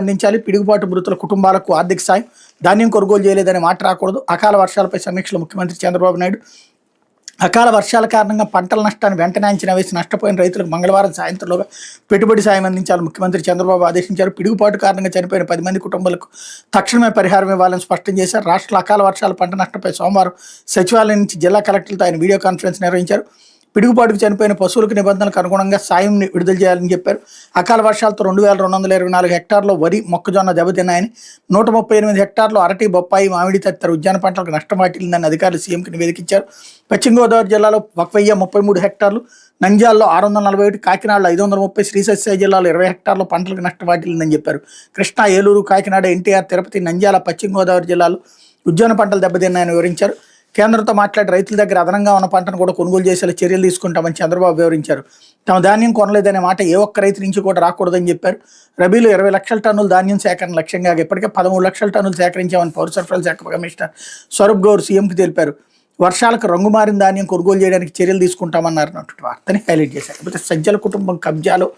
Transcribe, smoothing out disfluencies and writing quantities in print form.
అందించాలి. పిడుగుపాటు మృతుల కుటుంబాలకు ఆర్థిక సాయం, ధాన్యం కొనుగోలు చేయలేదనే మాట రాకూడదు. అకాల వర్షాలపై సమీక్షలో ముఖ్యమంత్రి చంద్రబాబు నాయుడు. అకాల వర్షాల కారణంగా పంటల నష్టాన్ని వెంటనే అంచనా వేసి నష్టపోయిన రైతులకు మంగళవారం సాయంత్రంలోగా పెట్టుబడి సాయం అందించాలని ముఖ్యమంత్రి చంద్రబాబు ఆదేశించారు. పిడుగుపాటు కారణంగా చనిపోయిన 10 మంది కుటుంబాలకు తక్షణమే పరిహారం ఇవ్వాలని స్పష్టం చేశారు. రాష్ట్రంలో అకాల వర్షాల పంట నష్టంపై సోమవారం సచివాలయం నుంచి జిల్లా కలెక్టర్లతో ఆయన వీడియో కాన్ఫరెన్స్ నిర్వహించారు. పిడుగుపాటుకు చనిపోయిన పశువులకు నిబంధనలకు అనుగుణంగా సాయం విడుదల చేయాలని చెప్పారు. అకాల వర్షాలతో 2224 హెక్టార్లో వరి, మొక్కజొన్న దెబ్బతిన్నాయని, 138 హెక్టార్లో అరటి, బొప్పాయి, మామిడి తదితర ఉద్యాన పంటలకు నష్టం వాటిల్లిందని అధికారులు సీఎంకి నివేదించారు. పశ్చిమ గోదావరి జిల్లాలో 1033 హెక్టార్లు, నంద్యాలలో 641, కాకినాడలో 530, శ్రీసత్య జిల్లాలో 20 హెక్టార్లో పంటలకు నష్టం వాటిల్లిందని చెప్పారు. కృష్ణా, ఏలూరు, కాకినాడ, ఎన్టీఆర్, తిరుపతి, నంద్యాల, పశ్చిమ గోదావరి జిల్లాలో ఉద్యాన పంటలు దెబ్బతిన్నాయని వివరించారు. కేంద్రంతో మాట్లాడి రైతుల దగ్గర అదనంగా ఉన్న పంటను కూడా కొనుగోలు చేసేలా చర్యలు తీసుకుంటామని చంద్రబాబు వివరించారు. తమ ధాన్యం కొనలేదనే మాట ఏ ఒక్క రైతు నుంచి కూడా రాకూడదని చెప్పారు. రబీలో 20 లక్షల టన్నుల ధాన్యం సేకరణ లక్ష్యంగా ఇప్పటికే 13 లక్షల టన్నులు సేకరించామని పౌర సరఫరాల శాఖ కమిషనర్ స్వరూప్ గౌర్ సీఎంకి తెలిపారు. వర్షాలకు రంగు మారిన ధాన్యం కొనుగోలు చేయడానికి చర్యలు తీసుకుంటామన్నారు. వార్తని హైలైట్ చేశారు. కాకపోతే సజ్జల కుటుంబం కబ్జాలో